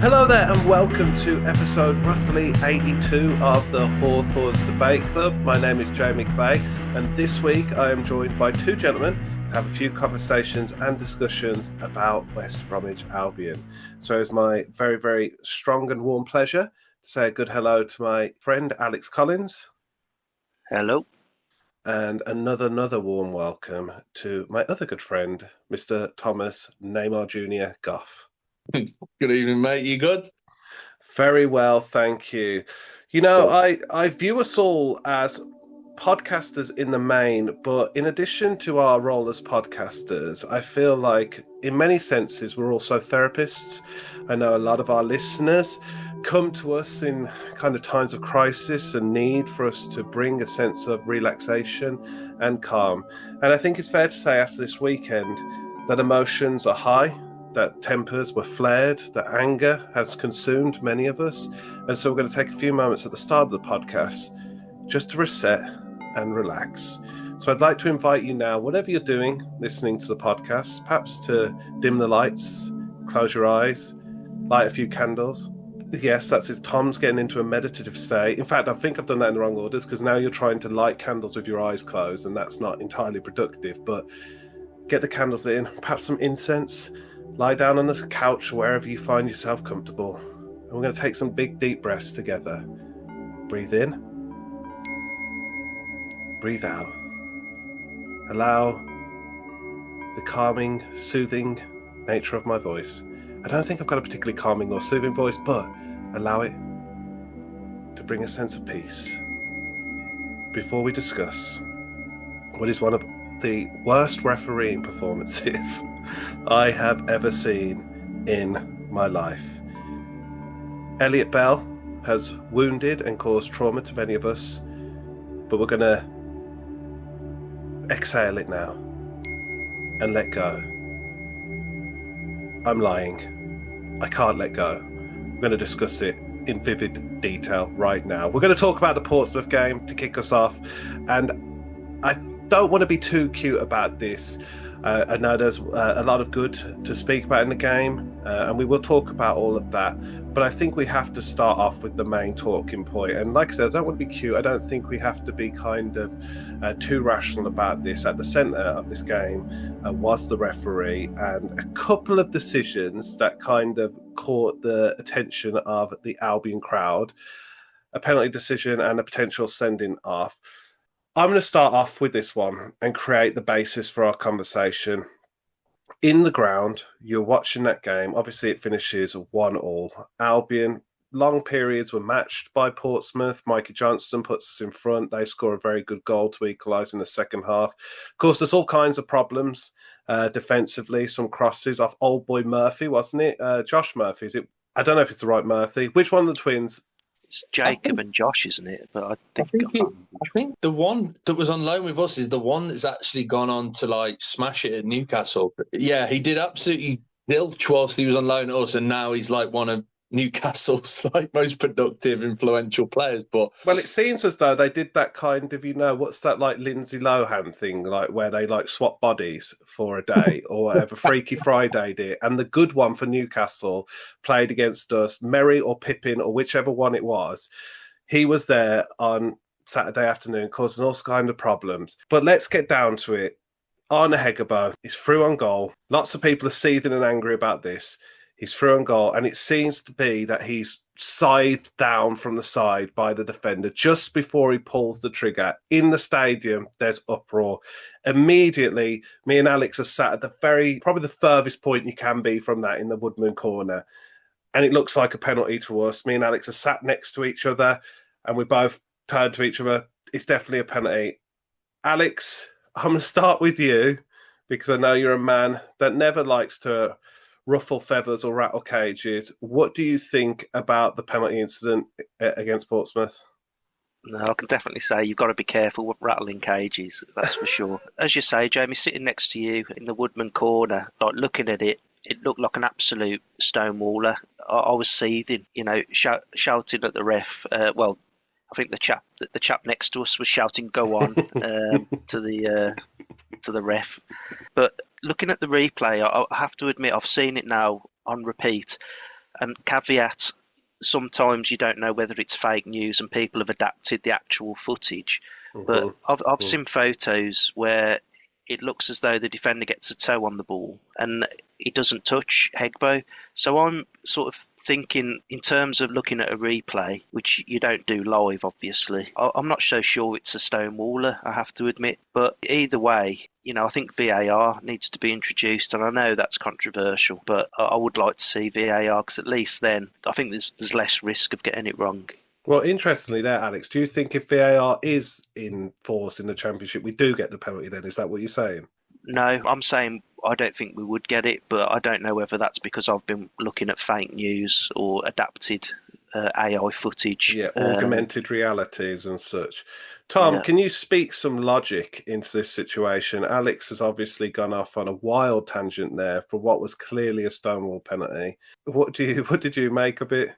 Hello there and welcome to episode roughly 82 of the Hawthorns Debate Club. My name is Jamie McVeigh and this week I am joined by two gentlemen to have a few conversations and discussions about West Bromwich Albion. So it's my very, very strong and warm pleasure to say a good hello to my friend Alex Collins. Hello. And another warm welcome to my other good friend, Mr. Thomas Neymar Jr. Goffe. Good evening, mate. You good? Very well, thank you. You know, I view us all as podcasters in the main, but in addition to our role as podcasters, I feel like in many senses we're also therapists. I know a lot of our listeners come to us in kind of times of crisis and need for us to bring a sense of relaxation and calm. And I think it's fair to say after this weekend that emotions are high, that tempers were flared, that anger has consumed many of us. And so we're going to take a few moments at the start of the podcast just to reset and relax. So I'd like to invite you now, whatever you're doing, listening to the podcast, perhaps to dim the lights, close your eyes, light a few candles. Yes, that's it. Tom's getting into a meditative state. In fact, I think I've done that in the wrong orders because now you're trying to light candles with your eyes closed and that's not entirely productive. But get the candles lit in, perhaps some incense. Lie down on the couch or wherever you find yourself comfortable. And we're going to take some big, deep breaths together. Breathe in. Breathe out. Allow the calming, soothing nature of my voice. I don't think I've got a particularly calming or soothing voice, but allow it to bring a sense of peace. Before we discuss what is one of the worst refereeing performances I have ever seen in my life. Elliot Bell has wounded and caused trauma to many of us, but we're going to exhale it now and let go. I'm lying. I can't let go. We're going to discuss it in vivid detail right now. We're going to talk about the Portsmouth game to kick us off, and I don't want to be too cute about this. I know there's a lot of good to speak about in the game, and we will talk about all of that. But I think we have to start off with the main talking point. And like I said, I don't want to be cute. I don't think we have to be kind of too rational about this. At the centre of this game was the referee and a couple of decisions that kind of caught the attention of the Albion crowd. A penalty decision and a potential sending off. I'm going to start off with this one and create the basis for our conversation. In the ground, you're watching that game. Obviously, it finishes 1-1. Albion, long periods were matched by Portsmouth. Mikey Johnston puts us in front. They score a very good goal to equalise in the second half. Of course, there's all kinds of problems defensively. Some crosses off old boy Murphy, wasn't it? Josh Murphy, is it? I don't know if it's the right Murphy. Which one of the twins? It's Jacob and Josh, isn't it? But I think the one that was on loan with us is the one that's actually gone on to like smash it at Newcastle. Yeah, he did absolutely zilch whilst he was on loan at us, and now he's like one of Newcastle's like most productive, influential players. But well, it seems as though they did that kind of, what's that like Lindsay Lohan thing, like where they like swap bodies for a day or whatever. Freaky Friday did, and the good one for Newcastle played against us, Merry or Pippin or whichever one it was. He was there on Saturday afternoon, causing all kinds of problems. But let's get down to it. Arne Hegebo is through on goal. Lots of people are seething and angry about this. He's through on goal, and it seems to be that he's scythed down from the side by the defender just before he pulls the trigger. In the stadium, there's uproar. Immediately, me and Alex are sat at probably the furthest point you can be from that in the Woodman corner. And it looks like a penalty to us. Me and Alex are sat next to each other, and we both turn to each other. It's definitely a penalty. Alex, I'm going to start with you because I know you're a man that never likes to ruffle feathers or rattle cages. What do you think about the penalty incident against Portsmouth? No, I can definitely say you've got to be careful with rattling cages, that's for sure. As you say, Jamie, sitting next to you in the Woodman corner, like looking at it, it looked like an absolute stonewaller. I was seething, shouting at the ref. I think the chap next to us was shouting "Go on" to the ref. But looking at the replay, I have to admit I've seen it now on repeat. And caveat, sometimes you don't know whether it's fake news and people have adapted the actual footage. But I've seen photos where it looks as though the defender gets a toe on the ball and he doesn't touch Hegbo. So I'm sort of thinking in terms of looking at a replay, which you don't do live, obviously. I'm not so sure it's a stonewaller, I have to admit. But either way, I think VAR needs to be introduced, and I know that's controversial, but I would like to see VAR because at least then I think there's less risk of getting it wrong. Well, interestingly there, Alex, do you think if VAR is in force in the Championship, we do get the penalty then? Is that what you're saying? No, I'm saying I don't think we would get it, but I don't know whether that's because I've been looking at fake news or adapted AI footage. Yeah, augmented realities and such. Tom, can you speak some logic into this situation? Alex has obviously gone off on a wild tangent there for what was clearly a Stonewall penalty. What did you make of it?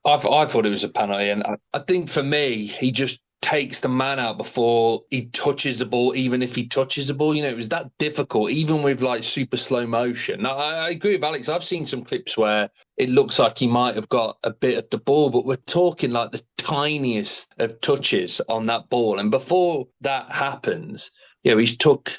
I thought it was a penalty, and I think for me, he just takes the man out before he touches the ball, even if he touches the ball. It was that difficult, even with like super slow motion. I agree with Alex. I've seen some clips where it looks like he might have got a bit of the ball, but we're talking like the tiniest of touches on that ball. And before that happens, he's took,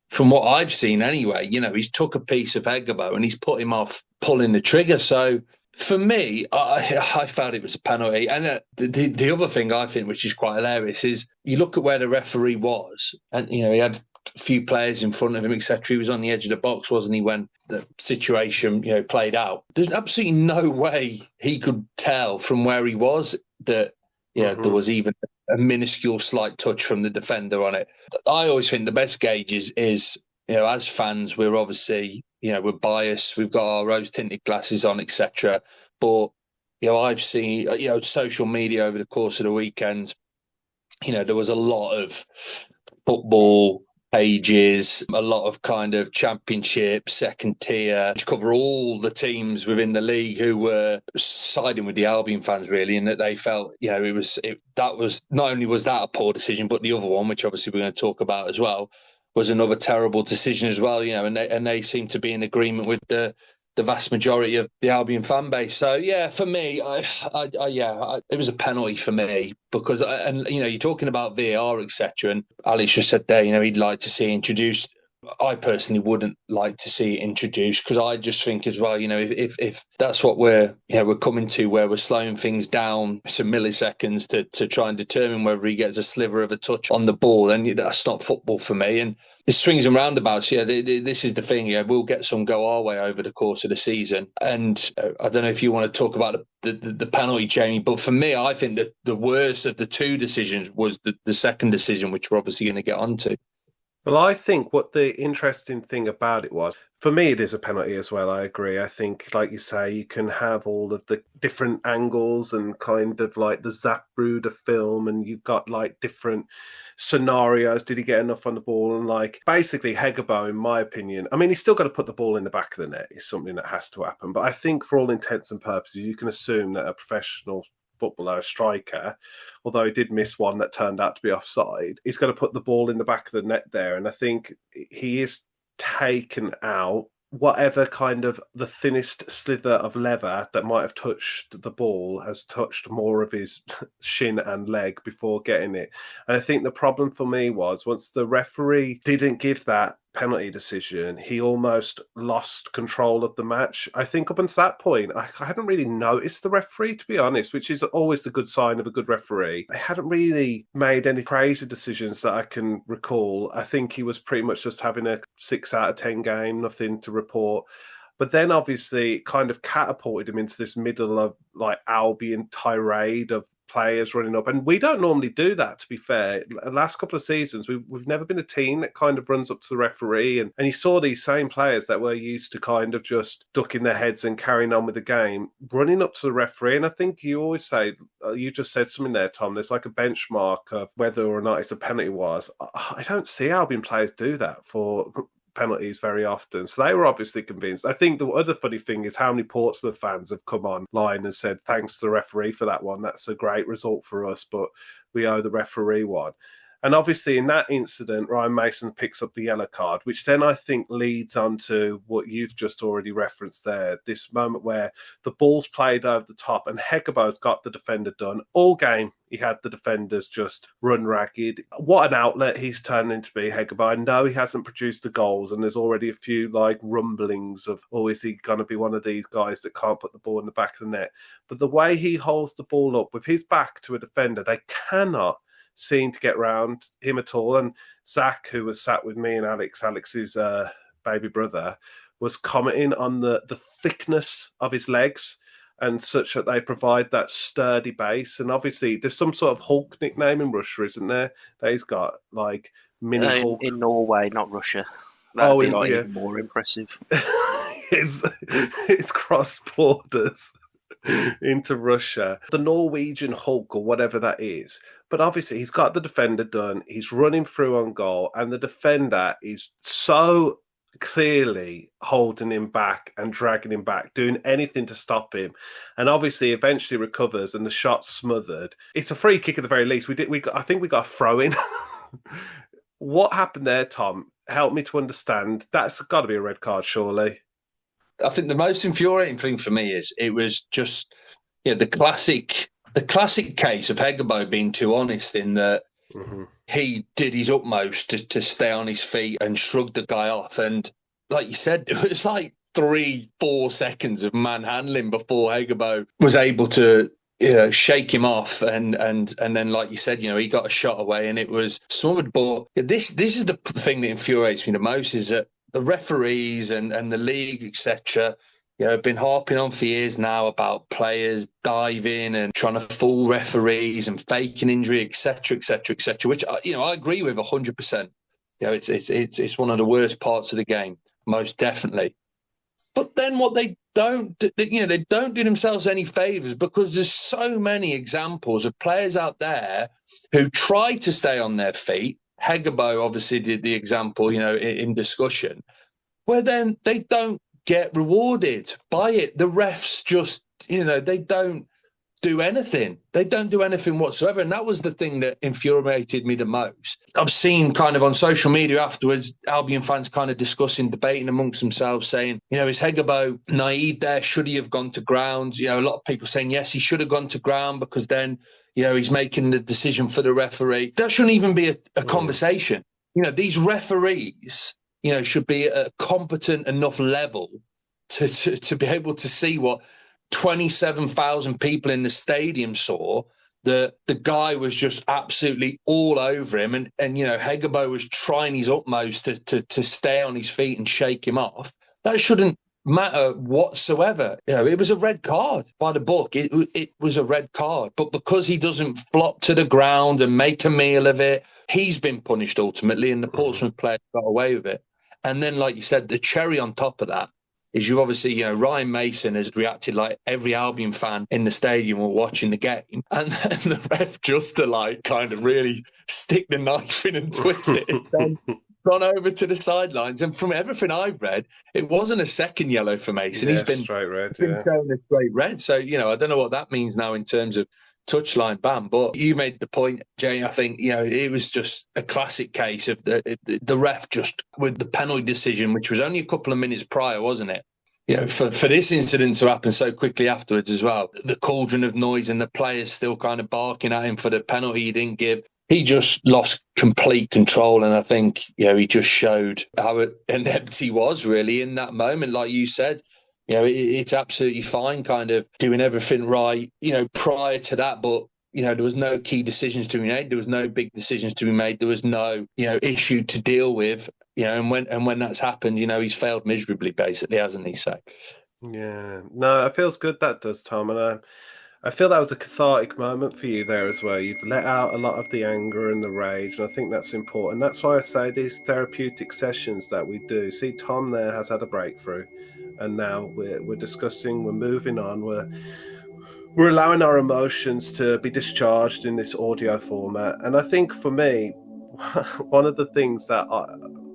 from what I've seen anyway, he's took a piece of Hegbo and he's put him off pulling the trigger. So for me, I felt it was a penalty. And the other thing I think, which is quite hilarious, is you look at where the referee was, and he had a few players in front of him, etc. He was on the edge of the box, wasn't he, when the situation played out? There's absolutely no way he could tell from where he was that there was even a minuscule slight touch from the defender on it. I always think the best gauge is as fans, we're obviously, we're biased. We've got our rose-tinted glasses on, etc. But, I've seen, social media over the course of the weekend, there was a lot of football pages, a lot of kind of championship, second tier, to cover all the teams within the league who were siding with the Albion fans, really, and that they felt, that was not only was that a poor decision, but the other one, which obviously we're going to talk about as well, was another terrible decision as well, and they seem to be in agreement with the vast majority of the Albion fan base. So yeah, for me, it was a penalty for me because, you're talking about VAR, etc. And Alex just said there, he'd like to see introduced. I personally wouldn't like to see it introduced because I just think as well, if that's what we're coming to, where we're slowing things down some milliseconds to try and determine whether he gets a sliver of a touch on the ball, then that's not football for me. And the swings and roundabouts, this is the thing. We'll get some go our way over the course of the season. And I don't know if you want to talk about the penalty, Jamie, but for me, I think that the worst of the two decisions was the second decision, which we're obviously going to get onto. Well, I think what the interesting thing about it was, for me, it is a penalty as well. I agree. I think, like you say, you can have all of the different angles and kind of like the Zapruder film, and you've got like different scenarios. Did he get enough on the ball? And like basically, Hegbo, in my opinion, I mean, he's still got to put the ball in the back of the net. Is something that has to happen. But I think, for all intents and purposes, you can assume that a professional footballer, a striker, although he did miss one that turned out to be offside, he's got to put the ball in the back of the net there. And I think he is taken out whatever kind of the thinnest slither of leather that might have touched the ball has touched more of his shin and leg before getting it. And I think the problem for me was once the referee didn't give that penalty decision, he almost lost control of the match. I think up until that point, I hadn't really noticed the referee, to be honest, which is always the good sign of a good referee. I hadn't really made any crazy decisions that I can recall. I think he was pretty much just having a 6 out of 10 game, nothing to report. But then obviously it kind of catapulted him into this middle of like Albion tirade of players running up, and we don't normally do that, to be fair. The last couple of seasons we've never been a team that kind of runs up to the referee, and you saw these same players that were used to kind of just ducking their heads and carrying on with the game running up to the referee. And I think you always say, you just said something there, Tom, there's like a benchmark of whether or not it's a penalty was. I don't see Albion players do that for penalties very often. So they were obviously convinced. I think the other funny thing is how many Portsmouth fans have come online and said, thanks to the referee for that one. That's a great result for us, but we owe the referee one. And obviously, in that incident, Ryan Mason picks up the yellow card, which then I think leads on to what you've just already referenced there. This moment where the ball's played over the top and Hegebo's got the defender done. All game, he had the defenders just run ragged. What an outlet he's turned into be, Hegebo. I know he hasn't produced the goals, and there's already a few like rumblings of, oh, is he going to be one of these guys that can't put the ball in the back of the net? But the way he holds the ball up with his back to a defender, they cannot seem to get round him at all. And Zach, who was sat with me and Alex's baby brother, was commenting on the thickness of his legs and such that they provide that sturdy base. And obviously, there's some sort of Hulk nickname in Russia, isn't there? That he's got like mini Hulk in Norway, not Russia. That'd be like even more impressive. it's crossed borders into Russia. The Norwegian Hulk or whatever that is. But obviously he's got the defender done. He's running through on goal and the defender is so clearly holding him back and dragging him back, doing anything to stop him. And obviously eventually recovers and the shot's smothered. It's a free kick at the very least. I think we got a throw in. What happened there, Tom? Help me to understand. That's got to be a red card, surely. I think the most infuriating thing for me is it was just the classic case of Hegebo being too honest in that he did his utmost to stay on his feet and shrug the guy off. And like you said, it was like 3-4 seconds of manhandling before Hegebo was able to shake him off. And then, like you said, he got a shot away and it was smothered. But this is the thing that infuriates me the most is that the referees and the league, etc., have been harping on for years now about players diving and trying to fool referees and faking injury, etc., etc., etc., which I agree with 100%. It's one of the worst parts of the game, most definitely. But then what they don't do, they don't do themselves any favors because there's so many examples of players out there who try to stay on their feet. Hegebo obviously did the example, in discussion, where then they don't get rewarded by it. The refs just, they don't do anything. They don't do anything whatsoever. And that was the thing that infuriated me the most. I've seen kind of on social media afterwards, Albion fans kind of discussing, debating amongst themselves, saying, is Hegebo naive there? Should he have gone to ground? A lot of people saying, yes, he should have gone to ground because then, he's making the decision for the referee. That shouldn't even be a conversation. These referees, should be at a competent enough level to be able to see what 27,000 people in the stadium saw. The guy was just absolutely all over him. And Hegebo was trying his utmost to stay on his feet and shake him off. That shouldn't matter whatsoever. It was a red card by the book. It was a red card. But because he doesn't flop to the ground and make a meal of it, he's been punished ultimately, and the Portsmouth player got away with it. And then, like you said, the cherry on top of that is you've obviously, Ryan Mason has reacted like every Albion fan in the stadium were watching the game. And then the ref just to kind of really stick the knife in and twist it. And then gone over to the sidelines. And from everything I've read, it wasn't a second yellow for Mason. Yeah, he's been straight red. Shown a straight red. So, I don't know what that means now in terms of touchline ban, but you made the point, Jay. I think it was just a classic case of the ref just with the penalty decision, which was only a couple of minutes prior, wasn't it? For this incident to happen so quickly afterwards as well, the cauldron of noise and the players still kind of barking at him for the penalty he didn't give. He just lost complete control, and I think he just showed how inept he was really in that moment, like you said. It's absolutely fine kind of doing everything right, prior to that. But, there was no key decisions to be made. There was no big decisions to be made. There was no, issue to deal with, and when that's happened, he's failed miserably, basically, hasn't he? So, yeah, no, it feels good that does, Tom. And I feel that was a cathartic moment for you there as well. You've let out a lot of the anger and the rage, and I think that's important. That's why I say these therapeutic sessions that we do. See, Tom there has had a breakthrough. And now we're discussing, we're moving on, we're allowing our emotions to be discharged in this audio format. And I think for me, one of the things that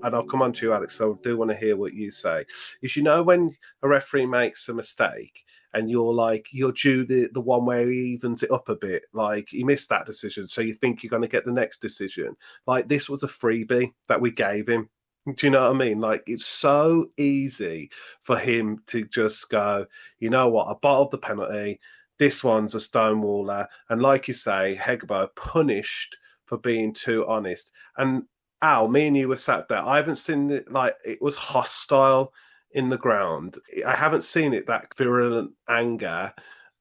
and I'll come on to you, Alex, so I do want to hear what you say, is when a referee makes a mistake and you're due the one where he evens it up a bit. Like, he missed that decision, so you think you're going to get the next decision. Like, this was a freebie that we gave him. Do you know what I mean? Like, it's so easy for him to just go, you know what, I bottled the penalty. This one's a stonewaller. And like you say, Hegbo punished for being too honest. And Al, me and you were sat there. I haven't seen it, like, it was hostile in the ground. I haven't seen it, that virulent anger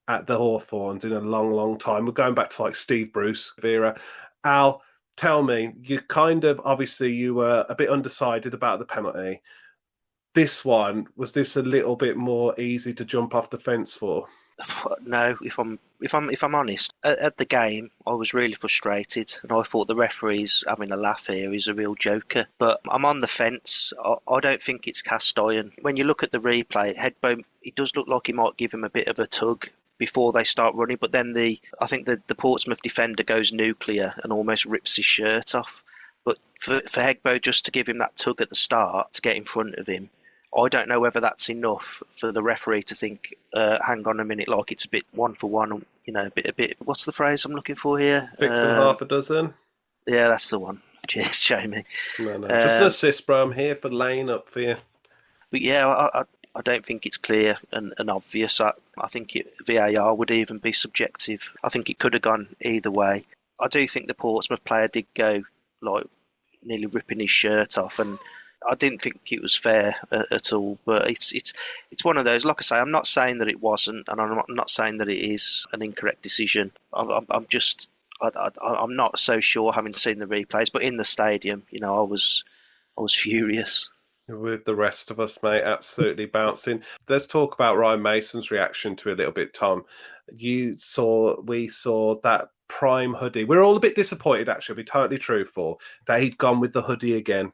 at the Hawthorns, in a long, long time. We're going back to like Steve Bruce era. Al, tell me, you kind of, obviously you were a bit undecided about the penalty. This one, was this a little bit more easy to jump off the fence for? No, if I'm honest, at the game I was really frustrated, and I thought the referee's having a laugh here. He's a real joker. But I'm on the fence. I don't think it's cast iron. When you look at the replay, Hegbo, it does look like he might give him a bit of a tug before they start running. But then I think the Portsmouth defender goes nuclear and almost rips his shirt off. But for Hegbo just to give him that tug at the start to get in front of him, I don't know whether that's enough for the referee to think, hang on a minute, like it's a bit one for one, you know, a bit. What's the phrase I'm looking for here? Six and half a dozen. Yeah, that's the one. Cheers, Jamie. No, just an assist, bro. I'm here for laying up for you. But yeah, I don't think it's clear and obvious. I think VAR would even be subjective. I think it could have gone either way. I do think the Portsmouth player did go like nearly ripping his shirt off, and I didn't think it was fair at all. But it's one of those. Like I say, I'm not saying that it wasn't, and I'm not saying that it is an incorrect decision. I'm not so sure, having seen the replays. But in the stadium, you know, I was furious. With the rest of us, mate, absolutely bouncing. Let's talk about Ryan Mason's reaction to it a little bit, Tom. We saw that prime hoodie. We're all a bit disappointed, actually, to be totally truthful, that he'd gone with the hoodie again.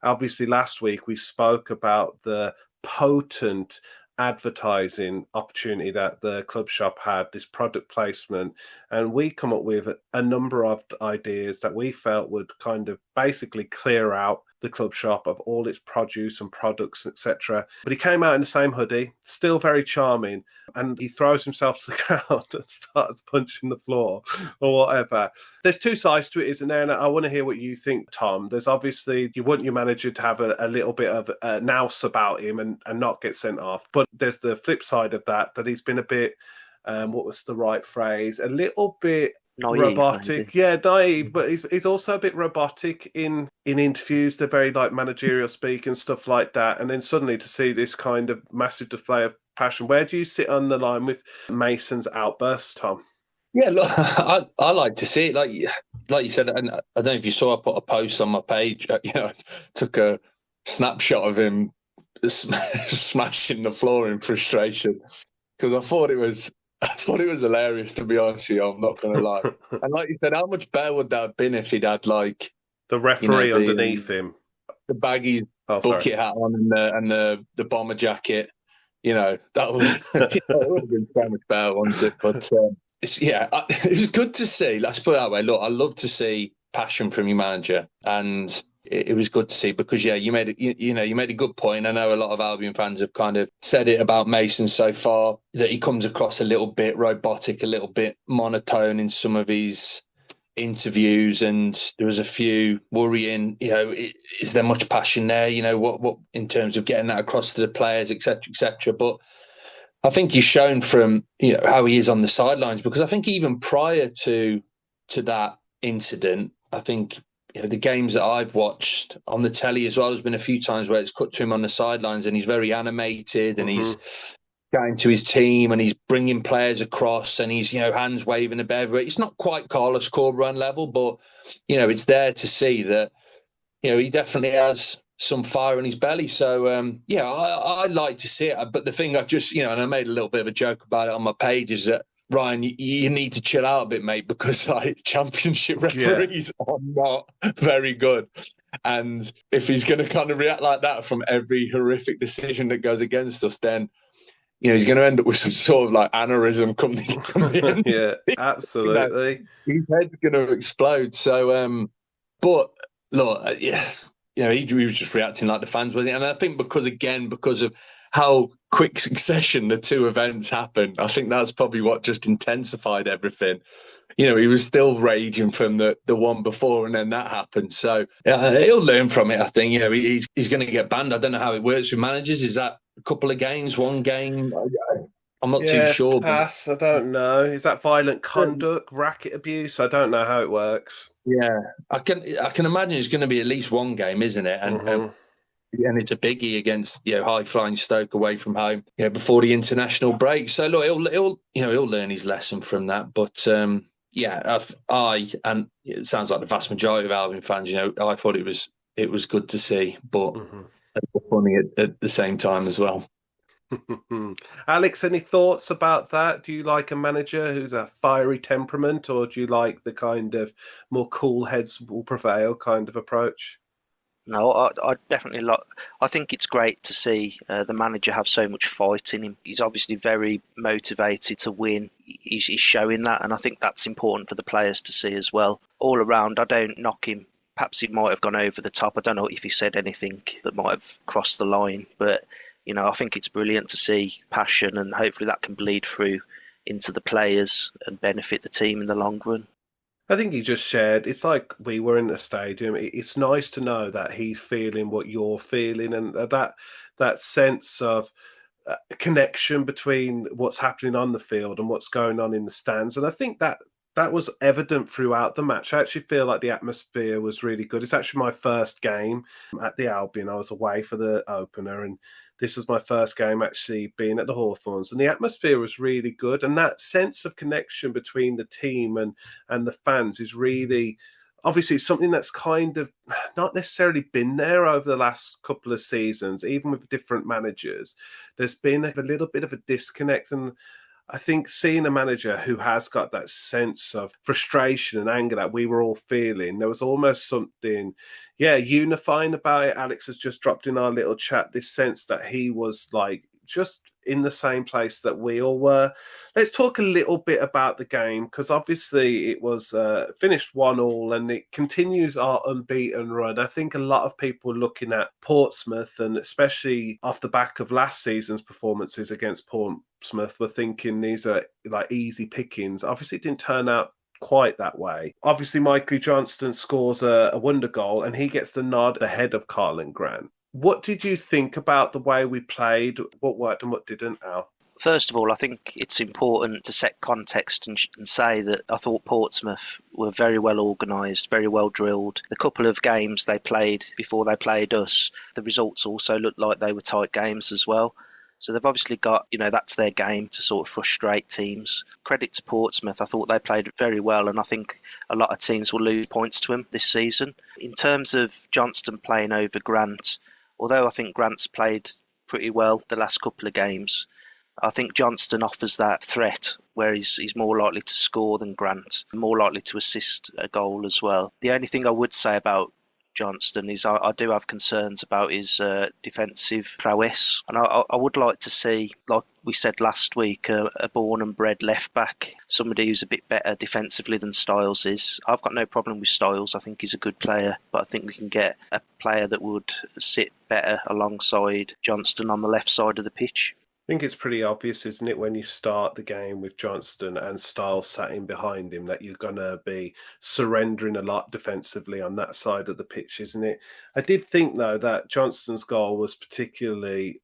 Obviously, last week we spoke about the potent advertising opportunity that the club shop had, this product placement, and we come up with a number of ideas that we felt would kind of basically clear out the club shop of all its produce and products, etc. But he came out in the same hoodie, still very charming, and he throws himself to the ground and starts punching the floor or whatever. There's two sides to it, isn't there? And I want to hear what you think, Tom. There's obviously, you want your manager to have a little bit of nous about him and not get sent off. But there's the flip side of that he's been a bit, what was the right phrase? A little bit naive, robotic, maybe. Yeah, naive, but he's also a bit robotic in interviews. They're very like managerial speak and stuff like that, and then suddenly to see this kind of massive display of passion. Where do you sit on the line with Mason's outburst, Tom? Yeah, look, I like to see it. Like you said, and I don't know if you saw, I put a post on my page. You know, took a snapshot of him smashing the floor in frustration because I thought it was hilarious, to be honest with you. I'm not going to lie. And like you said, how much better would that have been if he'd had like the referee underneath him, the Baggies bucket hat on, and the bomber jacket? You know, that would have been so much better, wouldn't it? But it was good to see. Let's put it that way. Look, I love to see passion from your manager, and it was good to see because you made a good point. I know a lot of Albion fans have kind of said it about Mason so far, that he comes across a little bit robotic, a little bit monotone in some of his interviews, and there was a few worrying, you know, is there much passion there? You know, what in terms of getting that across to the players, etc., etc. But I think he's shown from, you know, how he is on the sidelines, because I think even prior to that incident, I think, you know, the games that I've watched on the telly as well, there's been a few times where it's cut to him on the sidelines and he's very animated and he's going to his team and he's bringing players across and he's, you know, hands waving above. It's not quite Carlos Corberán level, but, you know, it's there to see that, you know, he definitely has some fire in his belly. So, I like to see it. But the thing I just, you know, and I made a little bit of a joke about it on my page, is that, Ryan, you need to chill out a bit, mate, because like championship referees are not very good. And if he's going to kind of react like that from every horrific decision that goes against us, then, you know, he's going to end up with some sort of like aneurysm come the end. Yeah, absolutely. You know, his head's going to explode. So, but look, you know, he was just reacting like the fans, wasn't he? And I think because of how quick succession the two events happened. I think that's probably what just intensified everything. He was still raging from the one before, and then that happened. So he'll learn from it, I think. He's going to get banned. I don't know how it works with managers. Is that a couple of games, one game? I'm not too sure. Pass. I don't know. Is that violent conduct, racket abuse? I don't know how it works. Yeah, I can imagine it's going to be at least one game, isn't it? And it's a biggie against high flying Stoke away from home before the international break. So look, he'll learn his lesson from that. But and it sounds like the vast majority of Albion fans, I thought it was good to see, but funny at the same time as well. Alex, any thoughts about that? Do you like a manager who's a fiery temperament, or do you like the kind of more cool heads will prevail kind of approach? No, I definitely like. I think it's great to see the manager have so much fight in him. He's obviously very motivated to win. He's showing that, and I think that's important for the players to see as well. All around, I don't knock him. Perhaps he might have gone over the top. I don't know if he said anything that might have crossed the line, but I think it's brilliant to see passion, and hopefully that can bleed through into the players and benefit the team in the long run. I think he just shared. It's like we were in the stadium. It's nice to know that he's feeling what you're feeling, and that sense of connection between what's happening on the field and what's going on in the stands. And I think that was evident throughout the match. I actually feel like the atmosphere was really good. It's actually my first game at the Albion. I was away for the opener, and this was my first game actually being at the Hawthorns, and the atmosphere was really good. And that sense of connection between the team and the fans is really, obviously, something that's kind of not necessarily been there over the last couple of seasons, even with different managers. There's been a little bit of a disconnect, and I think seeing a manager who has got that sense of frustration and anger that we were all feeling, there was almost something, unifying about it. Alex has just dropped in our little chat this sense that he was like just in the same place that we all were. Let's talk a little bit about the game, because obviously it was finished 1-1 and it continues our unbeaten run. I think a lot of people looking at Portsmouth, and especially off the back of last season's performances against Portsmouth, were thinking these are like easy pickings. Obviously it didn't turn out quite that way. Obviously Michael Johnston scores a wonder goal and he gets the nod ahead of Carlin Grant. What did you think about the way we played? What worked and what didn't, Al? First of all, I think it's important to set context and say that I thought Portsmouth were very well organised, very well drilled. The couple of games they played before they played us, the results also looked like they were tight games as well. So they've obviously got, that's their game, to sort of frustrate teams. Credit to Portsmouth, I thought they played very well, and I think a lot of teams will lose points to him this season. In terms of Johnston playing over Grant, although I think Grant's played pretty well the last couple of games, I think Johnston offers that threat where he's more likely to score than Grant, more likely to assist a goal as well. The only thing I would say about Johnston is I do have concerns about his defensive prowess, and I would like to see, like we said last week, a born and bred left back, somebody who's a bit better defensively than Styles is. I've got no problem with Styles. I think he's a good player, but I think we can get a player that would sit better alongside Johnston on the left side of the pitch. I think it's pretty obvious, isn't it, when you start the game with Johnston and Styles sat in behind him, that you're going to be surrendering a lot defensively on that side of the pitch, isn't it? I did think, though, that Johnston's goal was particularly...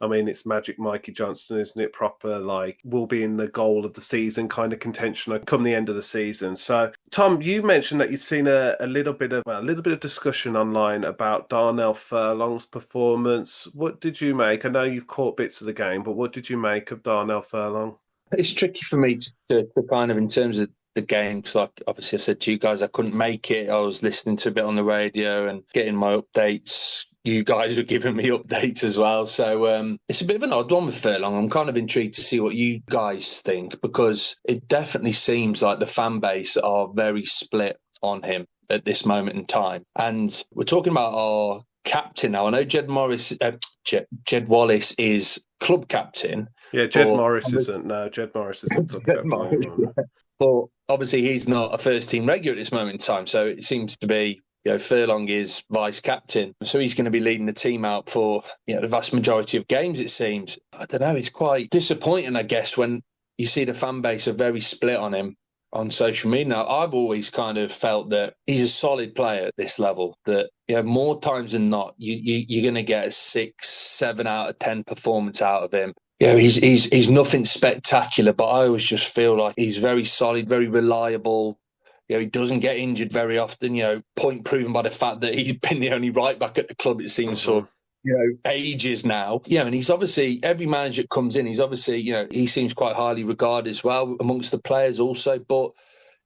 I mean, it's Magic Mikey Johnston, isn't it? Proper, like, will be in the goal of the season kind of contention come the end of the season. So, Tom, you mentioned that you'd seen a little bit of discussion online about Darnell Furlong's performance. What did you make? I know you've caught bits of the game, but what did you make of Darnell Furlong? It's tricky for me to kind of, in terms of the game, because like obviously I said to you guys, I couldn't make it. I was listening to a bit on the radio and getting my updates. You guys were giving me updates as well. So it's a bit of an odd one with Furlong. I'm kind of intrigued to see what you guys think, because it definitely seems like the fan base are very split on him at this moment in time. And we're talking about our captain now. I know Jed Wallace is club captain. Yeah, Jed Morris isn't. No, Jed Morris isn't club captain. But obviously he's not a first team regular at this moment in time. So it seems to be Furlong is vice captain, so he's going to be leading the team out for the vast majority of games, it seems. I don't know, it's quite disappointing, I guess, when you see the fan base are very split on him on social media. Now, I've always kind of felt that he's a solid player at this level, that more times than not, you're going to get a 6, 7 out of 10 performance out of him. He's nothing spectacular, but I always just feel like he's very solid, very reliable. He doesn't get injured very often. Point proven by the fact that he's been the only right back at the club, it seems, for ages now. And he's obviously, every manager that comes in, he's obviously, he seems quite highly regarded as well amongst the players also. But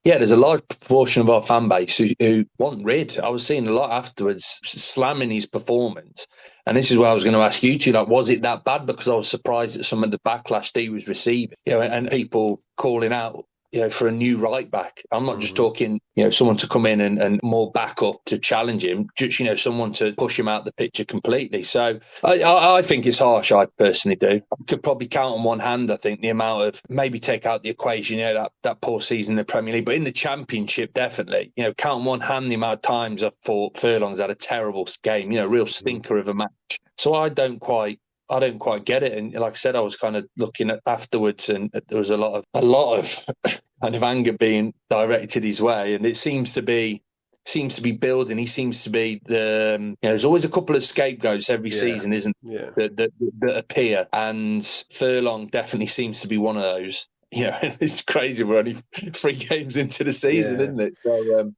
there's a large proportion of our fan base who want rid. I was seeing a lot afterwards slamming his performance. And this is where I was going to ask you two, was it that bad? Because I was surprised at some of the backlash that he was receiving, and people calling out, for a new right back. I'm not just talking, someone to come in and more backup to challenge him, just, someone to push him out the picture completely. So I think it's harsh, I personally do. I could probably count on one hand, I think, the amount of, maybe take out the equation, that poor season in the Premier League, but in the Championship, definitely, count on one hand the amount of times I thought Furlong's had a terrible game, real stinker of a match. So I don't quite get it. And like I said, I was kind of looking at afterwards, and there was a lot of kind of anger being directed his way. And it seems to be building. He seems to be there's always a couple of scapegoats every season, isn't there, that appear. And Furlong definitely seems to be one of those. It's crazy. We're only 3 games into the season, isn't it? So,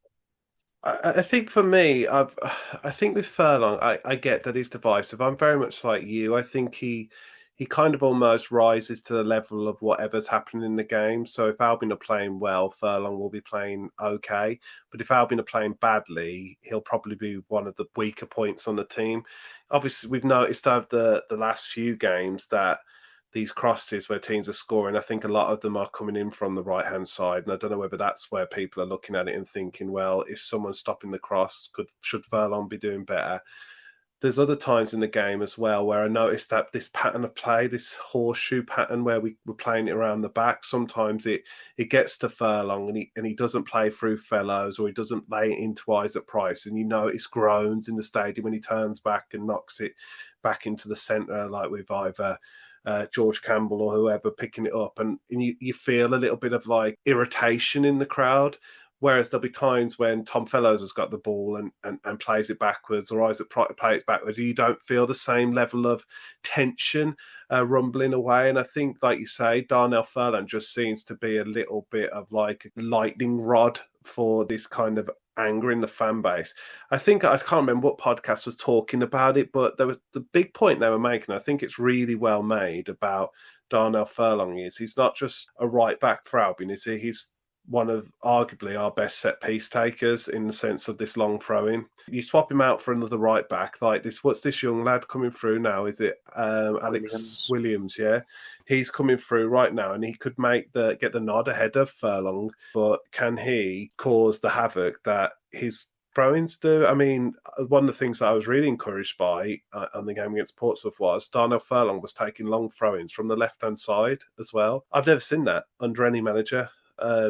I think for me, I think with Furlong, I get that he's divisive. I'm very much like you. I think he kind of almost rises to the level of whatever's happening in the game. So if Albion are playing well, Furlong will be playing okay. But if Albion are playing badly, he'll probably be one of the weaker points on the team. Obviously, we've noticed over the last few games that these crosses where teams are scoring, I think a lot of them are coming in from the right-hand side. And I don't know whether that's where people are looking at it and thinking, well, if someone's stopping the cross, should Furlong be doing better? There's other times in the game as well where I noticed that this pattern of play, this horseshoe pattern where we're playing it around the back, sometimes it gets to Furlong and he doesn't play through Fellows, or he doesn't lay it into Isaac Price. And it's groans in the stadium when he turns back and knocks it back into the centre, like with either George Campbell or whoever picking it up, and you feel a little bit of like irritation in the crowd. Whereas there'll be times when Tom Fellows has got the ball and plays it backwards, or Isaac plays it backwards, you don't feel the same level of tension rumbling away. And I think, like you say, Darnell Furlong just seems to be a little bit of like a lightning rod for this kind of anger in the fan base. I can't remember what podcast was talking about it, but there was the big point they were making. I think it's really well made about Darnell Furlong. He's not just a right back for Albion, is he? He's one of arguably our best set piece takers in the sense of this long throw in. You swap him out for another right back like this. What's this young lad coming through now? Is it Alex Williams? Yeah, he's coming through right now, and he could get the nod ahead of Furlong. But can he cause the havoc that his throw-ins do? I mean, one of the things that I was really encouraged by on the game against Portsmouth was Darnell Furlong was taking long throw-ins from the left-hand side as well. I've never seen that under any manager.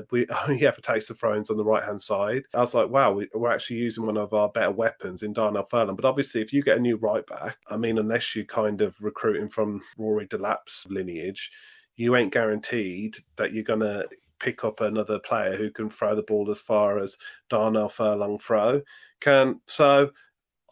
We only ever takes the throw-ins on the right-hand side. I was like, wow, we're actually using one of our better weapons in Darnell Furlong. But obviously, if you get a new right-back, I mean, unless you're kind of recruiting from Rory Delap's lineage, you ain't guaranteed that you're going to pick up another player who can throw the ball as far as Darnell Furlong can. So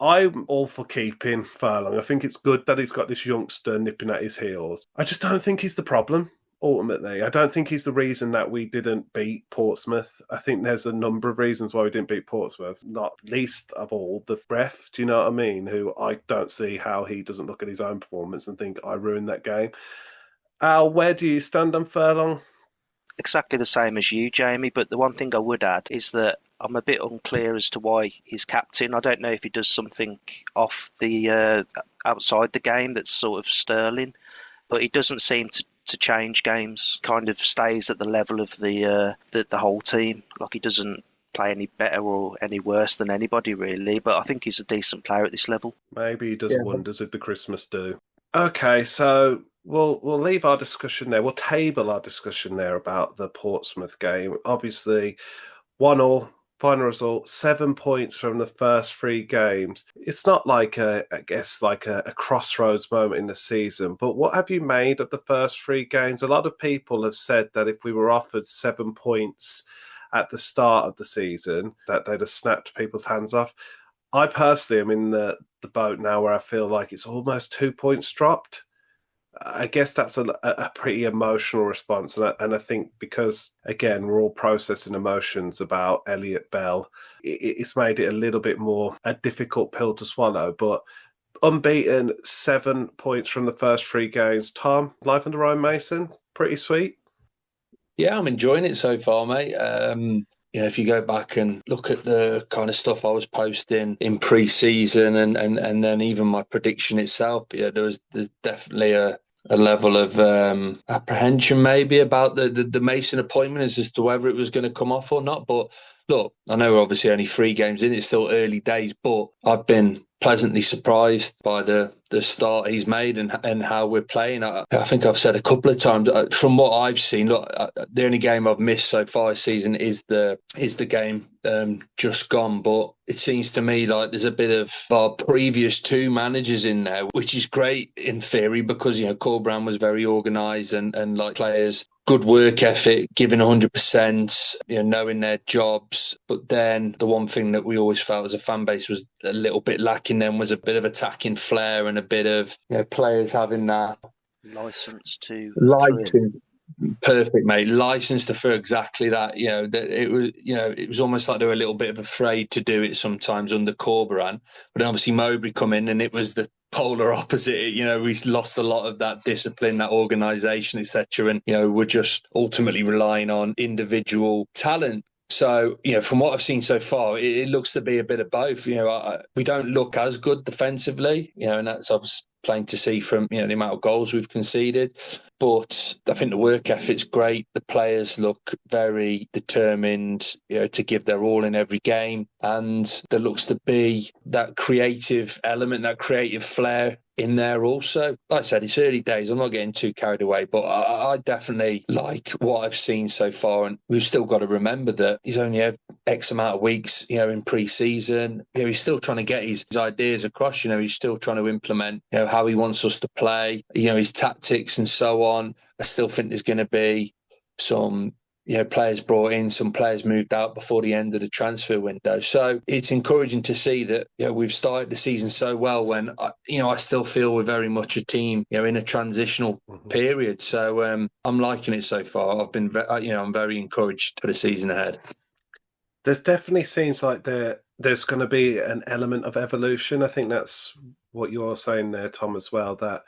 I'm all for keeping Furlong. I think it's good that he's got this youngster nipping at his heels. I just don't think he's the problem. Ultimately, I don't think he's the reason that we didn't beat Portsmouth. I think there's a number of reasons why we didn't beat Portsmouth, not least of all the ref, do you know what I mean? Who I don't see how he doesn't look at his own performance and think I ruined that game. Al, where do you stand on Furlong? Exactly the same as you, Jamie, but the one thing I would add is that I'm a bit unclear as to why he's captain. I don't know if he does something off the outside the game that's sort of sterling, but he doesn't seem to change games, kind of stays at the level of the whole team. Like, he doesn't play any better or any worse than anybody, really, but I think he's a decent player at this level. Maybe he does wonders with the Christmas do. Okay, so we'll leave our discussion there. We'll table our discussion there about the Portsmouth game. Obviously, 1-1, final result, 7 points from the first 3 games. It's not like a crossroads moment in the season, but what have you made of the first 3 games? A lot of people have said that if we were offered 7 points at the start of the season, that they'd have snapped people's hands off. I personally am in the boat now where I feel like it's almost 2 points dropped. I guess that's a pretty emotional response. And I think because, again, we're all processing emotions about Elliot Bell, it's made it a little bit more a difficult pill to swallow. But unbeaten, 7 points from the first 3 games. Tom, life under Ryan Mason, pretty sweet. Yeah, I'm enjoying it so far, mate. If you go back and look at the kind of stuff I was posting in pre-season and then even my prediction itself, there's definitely a level of apprehension maybe about the Mason appointment as to whether it was going to come off or not. But look, I know we're obviously only 3 games in, it's still early days, but I've been pleasantly surprised by the start he's made and how we're playing. I think I've said a couple of times from what I've seen. Look, the only game I've missed so far this season is the game just gone. But it seems to me like there's a bit of our previous 2 managers in there, which is great in theory because Corberán was very organised and like players. Good work ethic, giving 100%, knowing their jobs. But then the one thing that we always felt as a fan base was a little bit lacking then was a bit of attacking flair and a bit of players having that license to perfect, mate. License to for exactly that. It was almost like they were a little bit of afraid to do it sometimes under Corberán. But then obviously Mowbray come in and it was the polar opposite. We lost a lot of that discipline, that organisation, etc. And we're just ultimately relying on individual talent. So, from what I've seen so far, it looks to be a bit of both. We don't look as good defensively, and that's obviously plain to see from the amount of goals we've conceded. But I think the work ethic's great. The players look very determined, to give their all in every game. And there looks to be that creative element, that creative flair in there also. Like I said, it's early days. I'm not getting too carried away, but I definitely like what I've seen so far. And we've still got to remember that he's only had X amount of weeks, in pre-season. He's still trying to get his ideas across. He's still trying to implement, how he wants us to play, his tactics and so on. I still think there's going to be some players brought in, some players moved out before the end of the transfer window. So it's encouraging to see that we've started the season so well when I still feel we're very much a team in a transitional period. So I'm liking it so far. I've been I'm very encouraged for the season ahead. There's definitely seems like there's going to be an element of evolution. I think that's what you're saying there, Tom, as well, that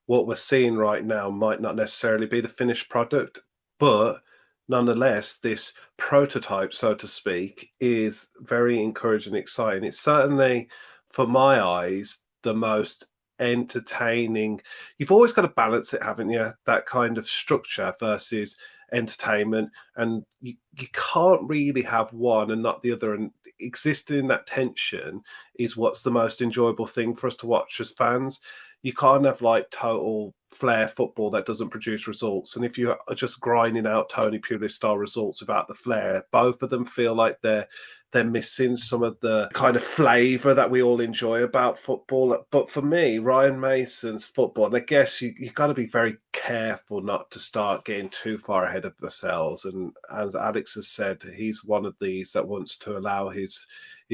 what we're seeing right now might not necessarily be the finished product, but nonetheless, this prototype, so to speak, is very encouraging and exciting. It's certainly, for my eyes, the most entertaining. You've always got to balance it, haven't you? That kind of structure versus entertainment, and you can't really have one and not the other. And existing in that tension is what's the most enjoyable thing for us to watch as fans. You can't have like total flair football that doesn't produce results. And if you are just grinding out Tony Pulis style results without the flair, both of them feel like they're missing some of the kind of flavour that we all enjoy about football. But for me, Ryan Mason's football, and I guess you got to be very careful not to start getting too far ahead of ourselves. And as Alex has said, he's one of these that wants to allow his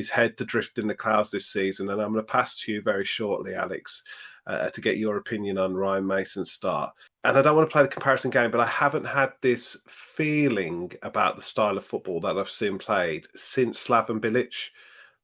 head to drift in the clouds this season. And I'm going to pass to you very shortly, Alex, to get your opinion on Ryan Mason's start. And I don't want to play the comparison game, but I haven't had this feeling about the style of football that I've seen played since Slaven Bilic,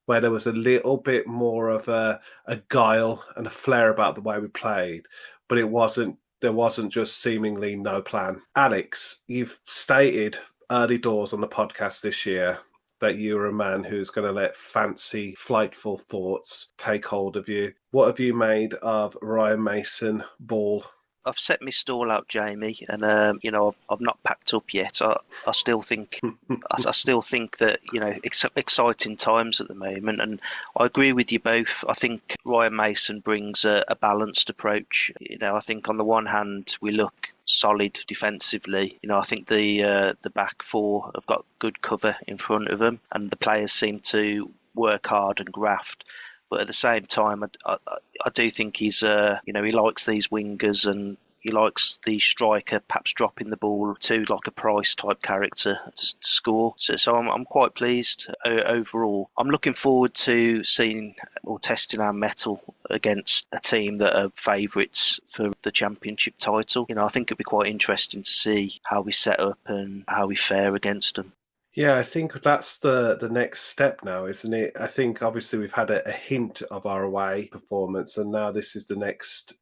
where there was a little bit more of a guile and a flair about the way we played, but there wasn't just seemingly no plan. Alex, you've stated early doors on the podcast this year that you're a man who's going to let fancy, flightful thoughts take hold of you. What have you made of Ryan Mason ball? I've set my stall out, Jamie, and I've not packed up yet. I still think I still think that it's exciting times at the moment, and I agree with you both. I think Ryan Mason brings a balanced approach. I think on the one hand we look solid defensively. I think the back four have got good cover in front of them, and the players seem to work hard and graft. But at the same time, I do think he likes these wingers, and he likes the striker perhaps dropping the ball to like a Price type character to score. So I'm quite pleased overall. I'm looking forward to seeing or testing our mettle against a team that are favourites for the championship title. I think it'd be quite interesting to see how we set up and how we fare against them. Yeah, I think that's the next step now, isn't it? I think obviously we've had a hint of our away performance, and now this is the next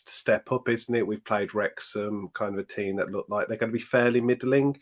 step up, isn't it? We've played Wrexham, kind of a team that look like they're going to be fairly middling.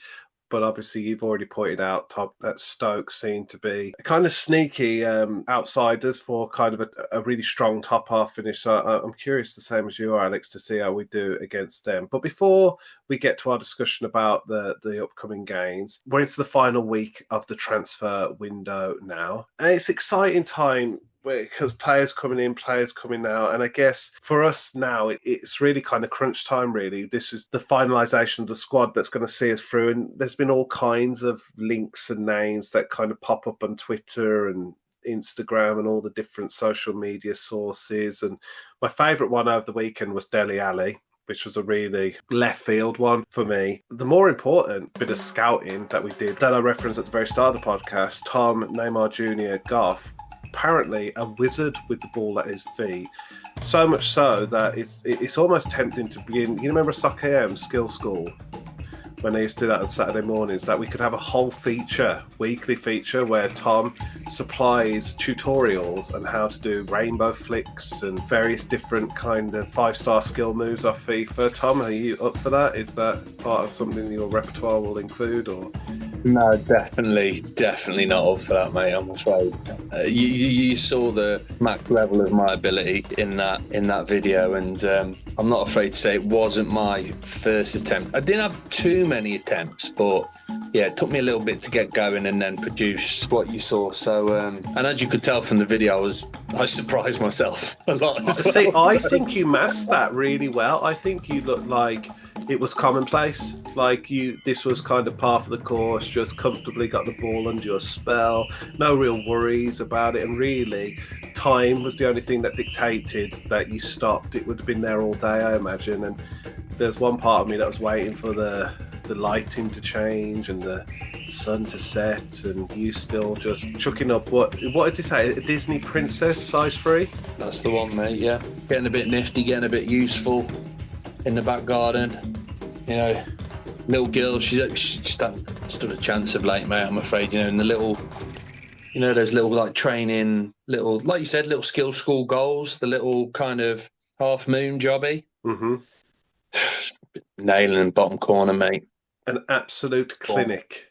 But obviously, you've already pointed out, Tom, that Stoke seem to be kind of sneaky outsiders for kind of a really strong top half finish. So I'm curious, the same as you are, Alex, to see how we do against them. But before we get to our discussion about the upcoming games, we're into the final week of the transfer window now. And it's exciting time because players coming in, players coming out. And I guess for us now, it's really kind of crunch time, really. This is the finalisation of the squad that's going to see us through. And there's been all kinds of links and names that kind of pop up on Twitter and Instagram and all the different social media sources. And my favourite one over the weekend was Dele Alli, which was a really left field one for me. The more important bit of scouting that we did, that I referenced at the very start of the podcast, Tom Neymar Jr. Goffe, apparently a wizard with the ball at his feet. So much so that it's almost tempting to begin. You remember Soccer AM Skill School? When they used to do that on Saturday mornings, that we could have a whole weekly feature, where Tom supplies tutorials on how to do rainbow flicks and various different kind of 5-star skill moves off FIFA. Tom, are you up for that? Is that part of something your repertoire will include, or? No, definitely not up for that, mate. I'm afraid. You saw the max level of my ability in that video, and I'm not afraid to say it wasn't my first attempt. I didn't have too many attempts, but yeah, it took me a little bit to get going and then produce what you saw. So, and as you could tell from the video, I surprised myself a lot. See, I think you masked that really well. I think you looked like it was commonplace. Like this was kind of par for the course, just comfortably got the ball under your spell, no real worries about it. And really, time was the only thing that dictated that you stopped. It would have been there all day, I imagine. And there's one part of me that was waiting for the lighting to change and the sun to set, and you still just chucking up what does he say? A Disney princess size 3? That's the one, mate. Yeah, getting a bit nifty, getting a bit useful in the back garden. Little girl, she stood a chance of late, mate. I'm afraid. In the little, those little like training, little, like you said, little skill school goals, the little kind of half moon jobby. Mm-hmm. Nailing bottom corner, mate. An absolute clinic.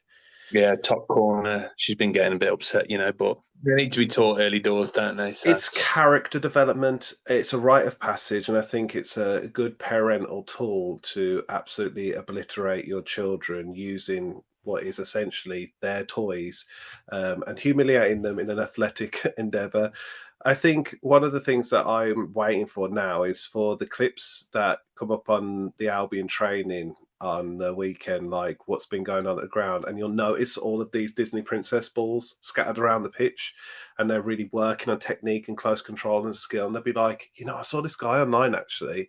Yeah, top corner. She's been getting a bit upset, but they need to be taught early doors, don't they? So. It's character development. It's a rite of passage, and I think it's a good parental tool to absolutely obliterate your children using what is essentially their toys and humiliating them in an athletic endeavour. I think one of the things that I'm waiting for now is for the clips that come up on the Albion training on the weekend, like what's been going on at the ground, and you'll notice all of these Disney princess balls scattered around the pitch, and they're really working on technique and close control and skill, and they'll be like, I saw this guy online actually,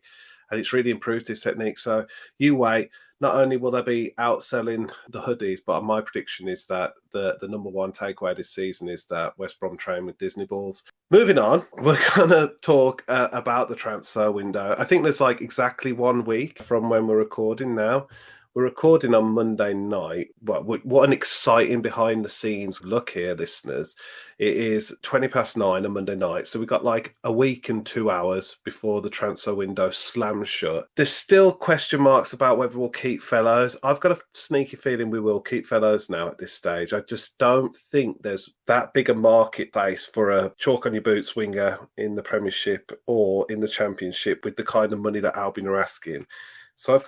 and it's really improved his technique. So you wait. Not only will they be outselling the hoodies, but my prediction is that the number one takeaway this season is that West Brom train with Disney balls. Moving on, we're going to talk about the transfer window. I think there's like exactly 1 week from when we're recording now, We're recording on Monday night. What an exciting behind the scenes look here, listeners. It is 9:20 on Monday night. So we've got like a week and 2 hours before the transfer window slams shut. There's still question marks about whether we'll keep Fellows. I've got a sneaky feeling we will keep Fellows now at this stage. I just don't think there's that big a marketplace for a chalk on your boots winger in the Premiership or in the Championship with the kind of money that Albion are asking. So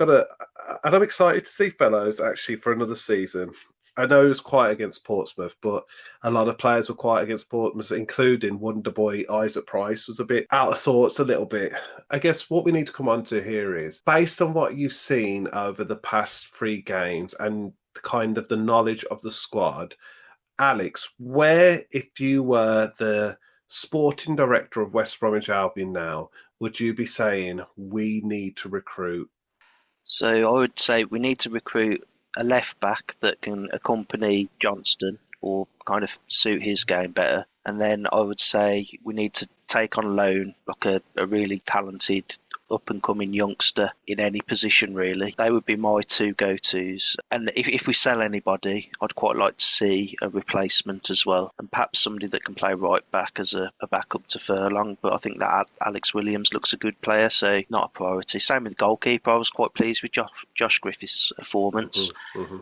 and I'm excited to see Fellows actually for another season. I know he was quiet against Portsmouth, but a lot of players were quiet against Portsmouth, including Wonderboy Isaac Price was a bit out of sorts a little bit. I guess what we need to come on to here is, based on what you've seen over the past 3 games and kind of the knowledge of the squad, Alex, where, if you were the sporting director of West Bromwich Albion now, would you be saying we need to recruit? So I would say we need to recruit a left back that can accompany Johnston or kind of suit his game better. And then I would say we need to take on loan like a really talented up-and-coming youngster in any position, really. They would be my 2 go-tos. And if we sell anybody, I'd quite like to see a replacement as well, and perhaps somebody that can play right back as a backup to Furlong. But I think that Alex Williams looks a good player, so not a priority. Same with goalkeeper. I was quite pleased with Josh Griffiths' performance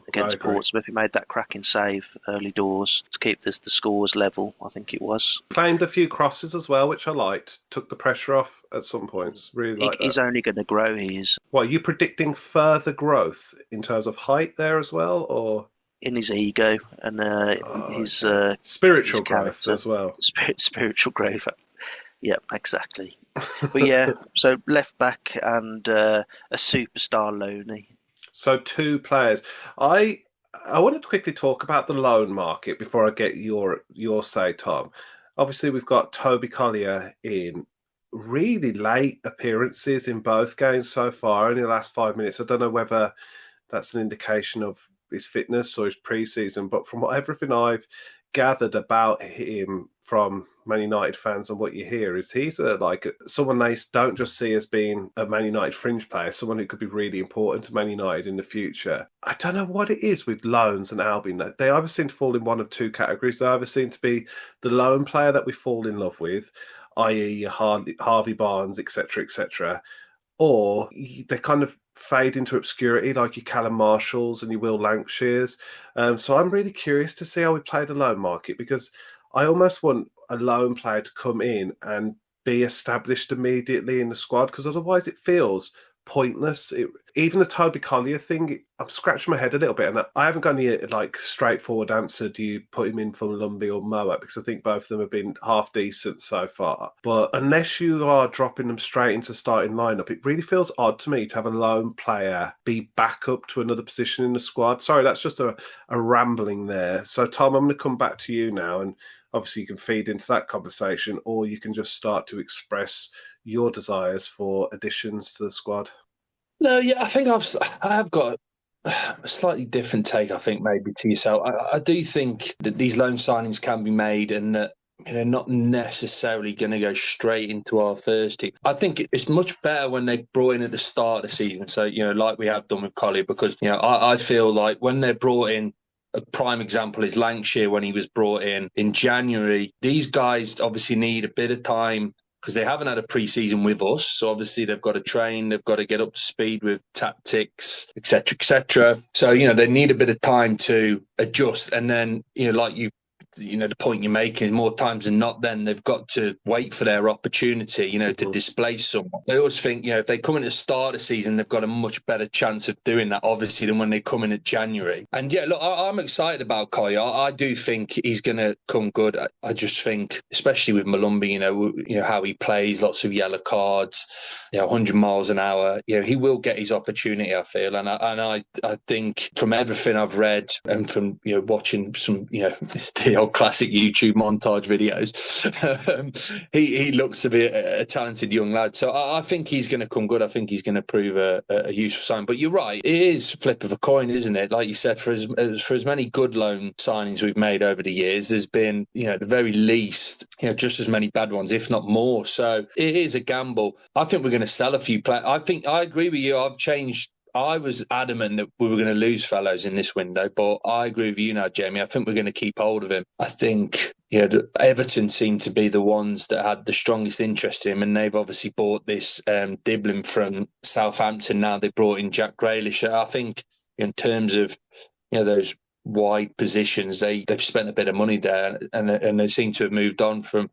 against Portsmouth. He made that cracking save early doors to keep the scores level, I think it was. Claimed a few crosses as well, which I liked. Took the pressure off at some points. Really liked He's only going to grow, he is. What, are you predicting further growth in terms of height there as well, or in his ego and his spiritual growth as well? Spiritual growth. Yeah, exactly. But yeah, so left back and a superstar loanee. So 2 players. I wanted to quickly talk about the loan market before I get your say, Tom. Obviously, we've got Toby Collier in really late appearances in both games so far, only the last 5 minutes. I don't know whether that's an indication of his fitness or his pre-season, but from everything I've gathered about him from Man United fans and what you hear is he's someone they don't just see as being a Man United fringe player, someone who could be really important to Man United in the future. I don't know what it is with loans and Albion. They either seem to fall in one of 2 categories. They either seem to be the loan player that we fall in love with, i.e. Harvey Barnes, etc., or they kind of fade into obscurity like your Callum Marshalls and your Will Lancashires. So I'm really curious to see how we play the loan market, because I almost want a loan player to come in and be established immediately in the squad, because otherwise it feels pointless. Even the Toby Collier thing, I'm scratching my head a little bit, and I haven't got any straightforward answer. Do you put him in for Lumby or Moat? Because I think both of them have been half decent so far. But unless you are dropping them straight into starting lineup, it really feels odd to me to have a lone player be back up to another position in the squad. Sorry, that's just a rambling there. So Tom, I'm going to come back to you now, and obviously you can feed into that conversation, or you can just start to express your desires for additions to the squad. No, yeah, I think I have got a slightly different take, I think, maybe to yourself. I do think that these loan signings can be made, and that they're not necessarily going to go straight into our first team. I think it's much better when they're brought in at the start of the season. So, like we have done with Collier, because, I feel like when they're brought in, a prime example is Lancashire when he was brought in January. These guys obviously need a bit of time because they haven't had a pre-season with us. So obviously they've got to train, they've got to get up to speed with tactics, etc., etc. So, they need a bit of time to adjust. And then, the point you're making, more times than not, then they've got to wait for their opportunity, to displace someone. I always think, if they come in at the start of the season, they've got a much better chance of doing that, obviously, than when they come in at January. And yeah, look, I'm excited about Collier. I do think he's going to come good. I just think, especially with Malumbi, how he plays, lots of yellow cards, 100 miles an hour, he will get his opportunity, I feel. And I think from everything I've read and from, watching some, the old classic YouTube montage videos, he looks to be a talented young lad. So I think he's going to come good. I think he's going to prove a useful sign. But you're right, it is a flip of a coin, isn't it? Like you said, for as many good loan signings we've made over the years, there's been, at the very least, just as many bad ones, if not more. So it is a gamble. I think we're going to sell a few players. I agree with you. I've changed I was adamant that we were going to lose Fellows in this window, but I agree with you now, Jamie. I think we're going to keep hold of him. I think Everton seemed to be the ones that had the strongest interest in him, and they've obviously bought this Diblin from Southampton. Now they brought in Jack Grealish. I think in terms of those wide positions, they've spent a bit of money there, and they seem to have moved on from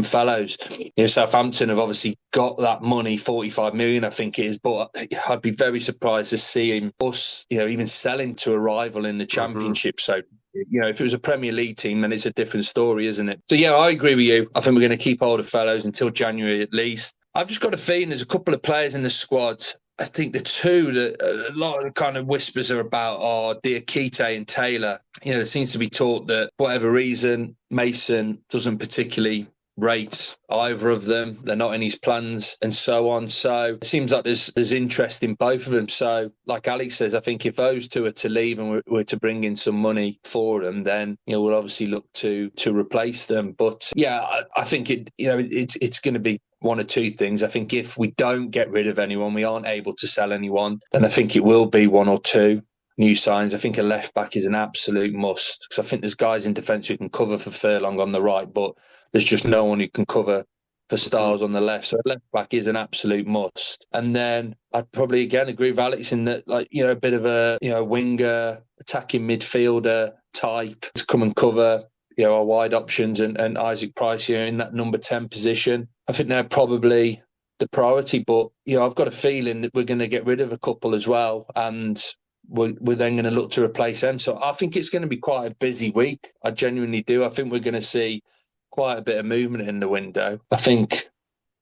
Fellows. Southampton have obviously got that money, 45 million, I think it is, but I'd be very surprised to see us, even selling to a rival in the Championship. So, if it was a Premier League team, then it's a different story, isn't it? So, I agree with you. I think we're going to keep hold of Fellows until January at least. I've just got a feeling there's a couple of players in the squad. I think the two that a lot of the kind of whispers are about are Diakite and Taylor. There seems to be talk that for whatever reason, Mason doesn't particularly rate either of them. They're not in his plans and so on. So it seems like there's interest in both of them. So like Alex says, I think if those two are to leave and we're to bring in some money for them, then we'll obviously look to replace them. But I think it's going to be one or two things. I think if we don't get rid of anyone, we aren't able to sell anyone, then I think it will be one or two new signs. I think a left back is an absolute must, because I think there's guys in defence who can cover for Furlong on the right, but there's just no one who can cover for Styles on the left. So a left back is an absolute must. And then I'd probably again agree with Alex in that, a bit of a winger, attacking midfielder type to come and cover our wide options, and Isaac Price in that number 10 position. I think they're probably the priority, but I've got a feeling that we're going to get rid of a couple as well, and we're then going to look to replace them. So I think it's going to be quite a busy week. I genuinely do. I think we're going to see quite a bit of movement in the window. I think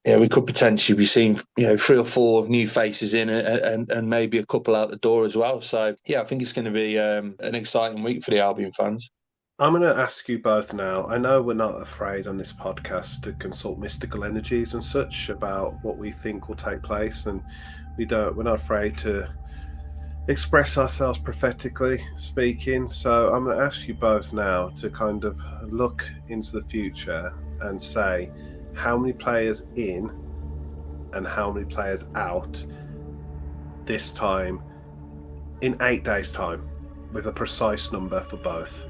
we could potentially be seeing 3 or 4 new faces in and maybe a couple out the door as well. So I think it's going to be an exciting week for the Albion fans. I'm going to ask you both now. I know we're not afraid on this podcast to consult mystical energies and such about what we think will take place, and we're not afraid to express ourselves prophetically speaking. So I'm going to ask you both now to kind of look into the future and say how many players in and how many players out this time in 8 days' time, with a precise number for both.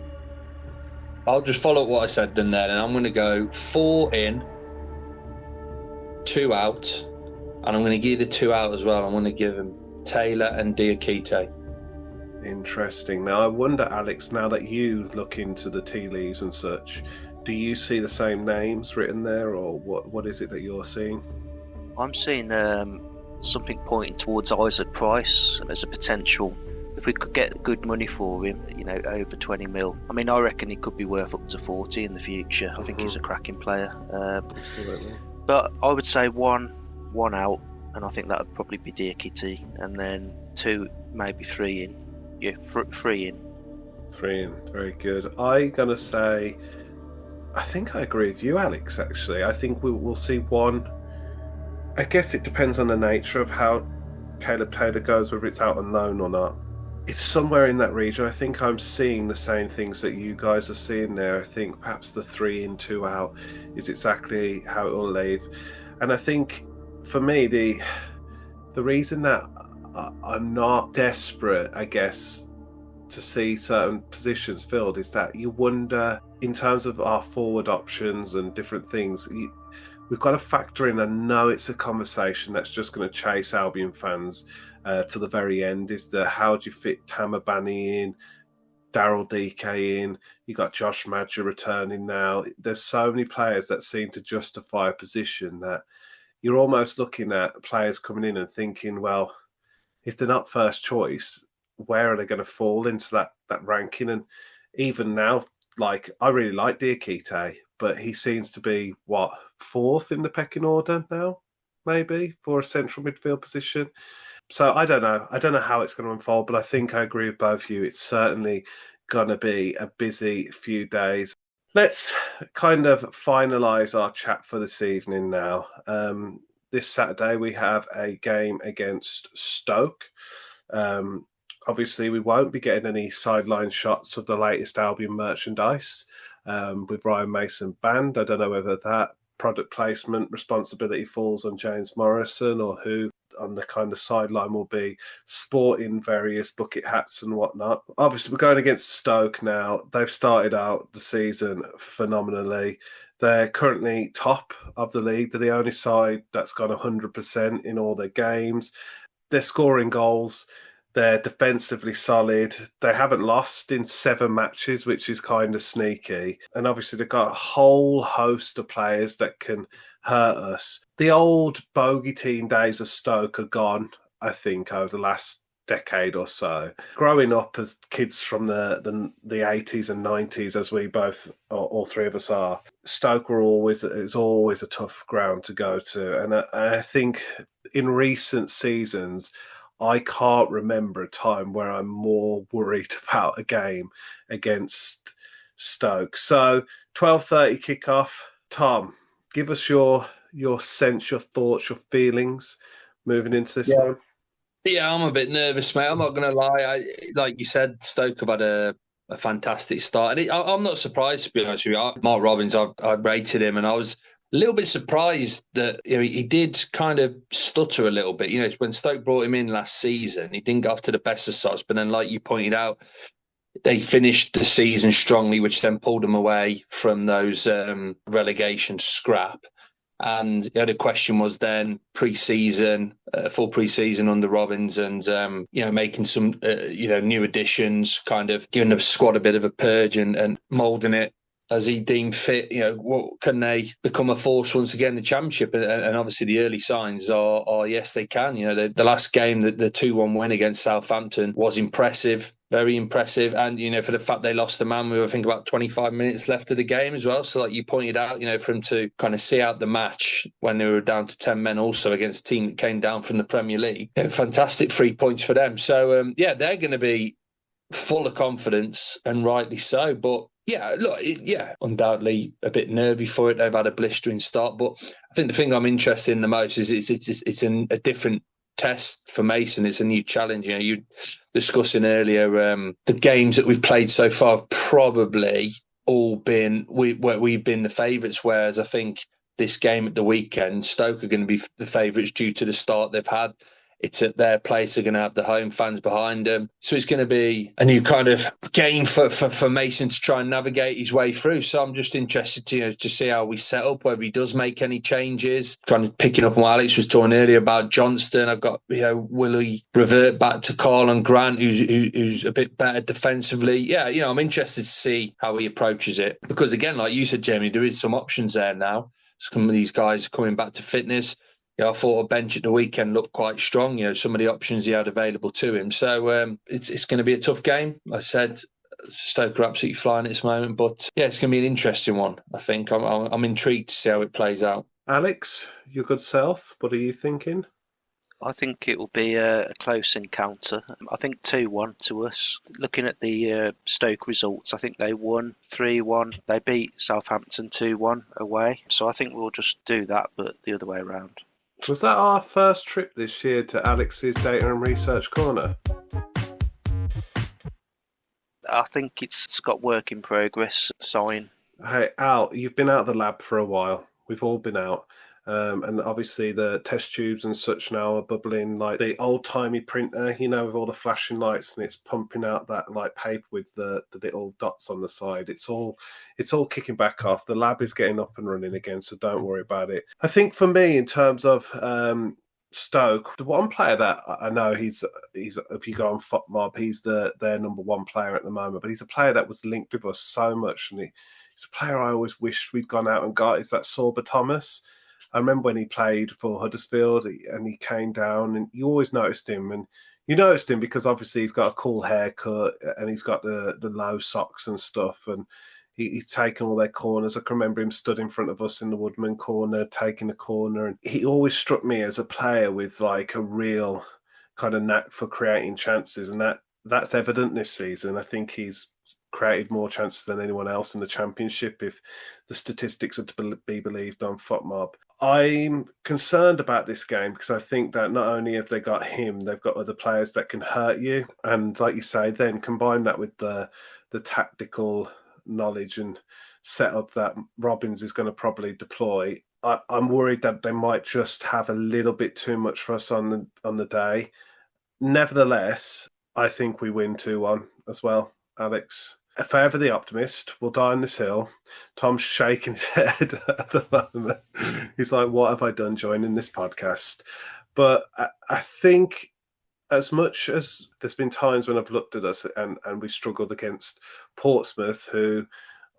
I'll just follow up what I said then, and I'm going to go 4 in, 2 out, and I'm going to give the 2 out as well. I'm going to give them Taylor and Diakite. Interesting. Now I wonder, Alex, now that you look into the tea leaves and such, do you see the same names written there, or what is it that you're seeing? I'm seeing something pointing towards Isaac Price as a potential. If we could get good money for him, over 20 mil. I mean, I reckon he could be worth up to 40 in the future. I think he's a cracking player. Absolutely. But I would say one out, and I think that would probably be Diakite, and then 2, maybe 3 in. Yeah, 3 in. 3 in, very good. I'm gonna say, I think I agree with you, Alex. Actually, I think we'll see 1. I guess it depends on the nature of how Caleb Taylor goes, whether it's out on loan or not. It's somewhere in that region. I think I'm seeing the same things that you guys are seeing there. I think perhaps the 3 in, 2 out is exactly how it will leave. And I think for me, the reason that I'm not desperate, I guess, to see certain positions filled is that you wonder, in terms of our forward options and different things, we've got to factor in. I know it's a conversation that's just going to chase Albion fans to the very end, is the how do you fit Tamabani in, Daryl DK in, you got Josh Madger returning now. There's so many players that seem to justify a position that you're almost looking at players coming in and thinking, well, if they're not first choice, where are they going to fall into that ranking? And even now, I really like Diakite, but he seems to be 4th in the pecking order now, maybe, for a central midfield position. So I don't know how it's going to unfold, but I think I agree with both of you. It's certainly going to be a busy few days. Let's kind of finalise our chat for this evening now. This Saturday we have a game against Stoke. Obviously, we won't be getting any sideline shots of the latest Albion merchandise with Ryan Mason banned. I don't know whether that product placement responsibility falls on James Morrison or who on the kind of sideline will be sporting various bucket hats and whatnot. Obviously, we're going against Stoke now. They've started out the season phenomenally. They're currently top of the league. They're the only side that's gone 100% in all their games. They're scoring goals. They're defensively solid. They haven't lost in 7 matches, which is kind of sneaky. And obviously, they've got a whole host of players that can hurt us. The old bogey team days of Stoke are gone, I think, over the last decade or so. Growing up as kids from the 80s and 90s, as we both, all three of us are, Stoke it was always a tough ground to go to. And I think in recent seasons, I can't remember a time where I'm more worried about a game against Stoke. So 12:30 kickoff. Tom, give us your sense, your thoughts, your feelings moving into this one. Yeah, I'm a bit nervous, mate. I'm not going to lie. Like you said, Stoke have had a fantastic start. And I'm not surprised, to be honest with you. Mark Robins, I rated him, and I was a little bit surprised that he did kind of stutter a little bit. When Stoke brought him in last season, he didn't get off to the best of starts. But then, like you pointed out, they finished the season strongly, which then pulled them away from those relegation scrap. And the question was then pre-season, full pre-season under Robins, and making some new additions, kind of giving the squad a bit of a purge and moulding it as he deemed fit. What can they become a force once again in the Championship? And obviously the early signs are yes, they can. The last game, the 2-1 win against Southampton was impressive. Very impressive. And, for the fact they lost the man, we were, I think, about 25 minutes left of the game as well. So, like you pointed out, for him to kind of see out the match when they were down to 10 men also against a team that came down from the Premier League. Fantastic 3 points for them. So, they're going to be full of confidence, and rightly so. But, undoubtedly a bit nervy for it. They've had a blistering start. But I think the thing I'm interested in the most is it's a different test for Mason. It's a new challenge. You discussing earlier the games that we've played so far have probably all been we've been the favourites, whereas I think this game at the weekend, Stoke are going to be the favourites due to the start they've had. It's at their place. They're going to have the home fans behind them. So it's going to be a new kind of game for Mason to try and navigate his way through. So I'm just interested to see how we set up, whether he does make any changes. Kind of picking up on what Alex was talking earlier about Johnston. I've got, will he revert back to Carl Grant, who's a bit better defensively? Yeah, I'm interested to see how he approaches it. Because again, like you said, Jamie, there is some options there now. Some of these guys are coming back to fitness. I thought a bench at the weekend looked quite strong, some of the options he had available to him. So it's going to be a tough game. Like I said, Stoke are absolutely flying at this moment. But yeah, it's going to be an interesting one, I think. I'm intrigued to see how it plays out. Alex, your good self, what are you thinking? I think it will be a close encounter. I think 2-1 to us. Looking at the Stoke results, I think they won 3-1. They beat Southampton 2-1 away. So I think we'll just do that, but the other way around. Was that our first trip this year to Alex's Data and Research Corner? I think it's got work in progress sign. Hey, Al, you've been out of the lab for a while. We've all been out. And obviously the test tubes and such now are bubbling like the old-timey printer, with all the flashing lights, and it's pumping out that like paper with the little dots on the side. It's all kicking back off. The lab is getting up and running again, so don't worry about it. I think for me, in terms of Stoke, the one player that I know he's if you go on FotMob, he's their number one player at the moment, but he's a player that was linked with us so much, and he's a player I always wished we'd gone out and got, is that Sorba Thomas. I remember when he played for Huddersfield and he came down, and you always noticed him. And you noticed him because obviously he's got a cool haircut and he's got the low socks and stuff. And he's taken all their corners. I can remember him stood in front of us in the Woodman corner, taking a corner. And he always struck me as a player with like a real kind of knack for creating chances. And that's evident this season. I think he's created more chances than anyone else in the Championship, if the statistics are to be believed on FotMob. I'm concerned about this game because I think that not only have they got him, they've got other players that can hurt you. And like you say, then combine that with the tactical knowledge and setup that Robins is going to probably deploy. I'm worried that they might just have a little bit too much for us on the day. Nevertheless, I think we win 2-1 as well, Alex. Forever the optimist. We'll die on this hill. Tom's shaking his head at the moment. He's like, what have I done joining this podcast? But I think as much as there's been times when I've looked at us and we struggled against Portsmouth, who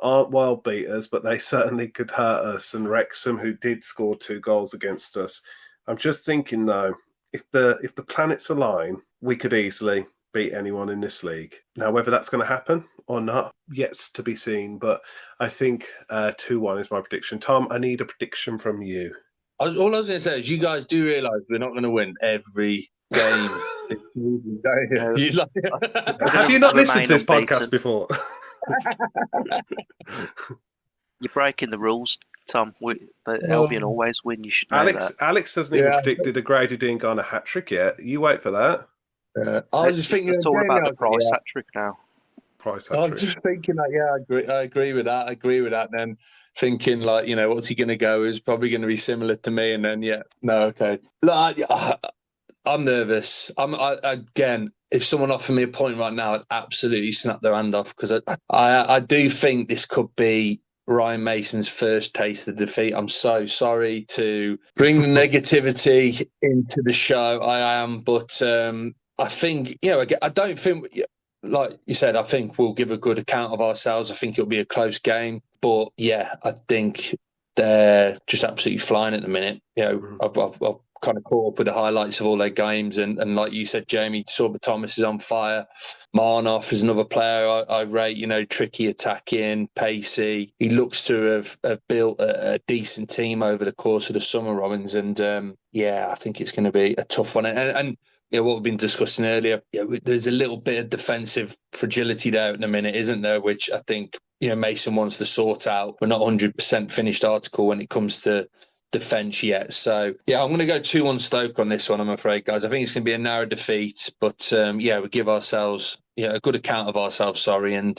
aren't wild beaters, but they certainly could hurt us, and Wrexham, who did score 2 goals against us. I'm just thinking, though, if the planets align, we could easily beat anyone in this league. Now, whether that's going to happen or not, yet to be seen. But I think 2-1 is my prediction. Tom, I need a prediction from you. All I was going to say is you guys do realise we're not going to win every game. Have you not listened to this podcast before? You're breaking the rules, Tom. Albion always win. You should know that. Alex hasn't even predicted a Grady Dean Garner hat trick yet. You wait for that. I was just thinking it's all about the Price hat trick now. Price hat trick. I'm just thinking that. I agree with that. And then thinking like, what's he going to go? Is probably going to be similar to me. And then okay. Look, I'm nervous. Again, if someone offered me a point right now, I'd absolutely snap their hand off, because I do think this could be Ryan Mason's first taste of defeat. I'm so sorry to bring the negativity into the show. I am, but I think, I don't think, like you said, I think we'll give a good account of ourselves. I think it'll be a close game, but I think they're just absolutely flying at the minute. I've kind of caught up with the highlights of all their games, and like you said, Jamie, Sorba Thomas is on fire. Marnoff is another player I rate, tricky attacking, pacey. He looks to have built a decent team over the course of the summer, Robbins, and I think it's going to be a tough one. And what we've been discussing earlier, there's a little bit of defensive fragility there at the minute, isn't there, which I think Mason wants to sort out. We're not 100% finished article when it comes to defence yet. So, I'm going to go 2-1 Stoke on this one, I'm afraid, guys. I think it's going to be a narrow defeat, but, we give ourselves a good account of ourselves, and,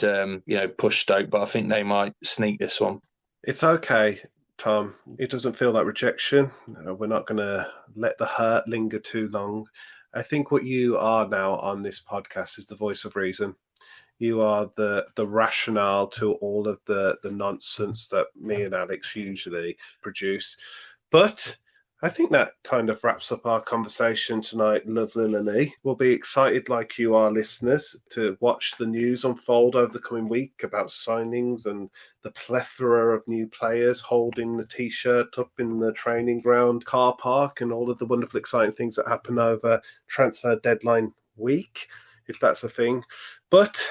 push Stoke, but I think they might sneak this one. It's okay, Tom. It doesn't feel like rejection. We're not going to let the hurt linger too long. I think what you are now on this podcast is the voice of reason. You are the rationale to all of the nonsense that me and Alex usually produce. But I think that kind of wraps up our conversation tonight, lovely Lily. We'll be excited, like you are, listeners, to watch the news unfold over the coming week about signings and the plethora of new players holding the T-shirt up in the training ground car park, and all of the wonderful, exciting things that happen over transfer deadline week, if that's a thing. But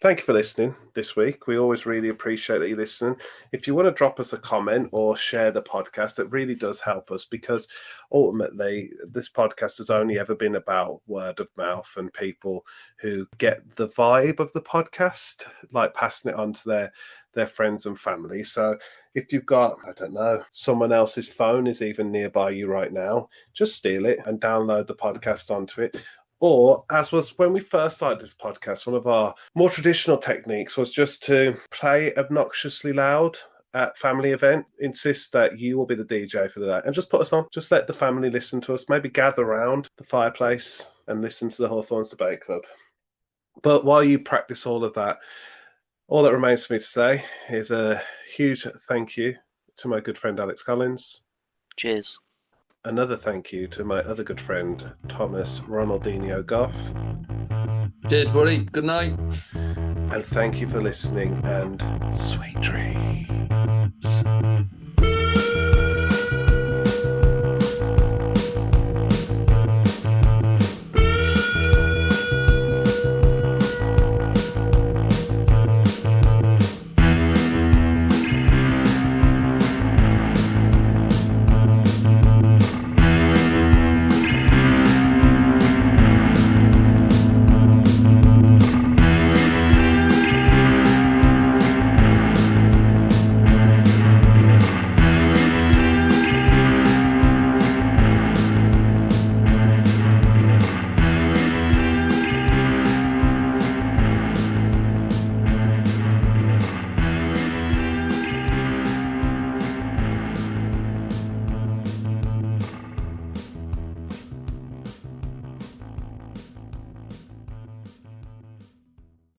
thank you for listening this week. We always really appreciate that you're listening. If you want to drop us a comment or share the podcast, it really does help us, because ultimately this podcast has only ever been about word of mouth and people who get the vibe of the podcast, like passing it on to their friends and family. So if you've got, I don't know, someone else's phone is even nearby you right now, just steal it and download the podcast onto it. Or, as was when we first started this podcast, one of our more traditional techniques was just to play obnoxiously loud at family event, insist that you will be the DJ for the day, and just put us on. Just let the family listen to us, maybe gather around the fireplace and listen to the Hawthorns Debate Club. But while you practice all of that, all that remains for me to say is a huge thank you to my good friend Alex Collins. Cheers. Another thank you to my other good friend, Thomas Ronaldinho Goffe. Cheers, buddy. Good night. And thank you for listening, and sweet dreams.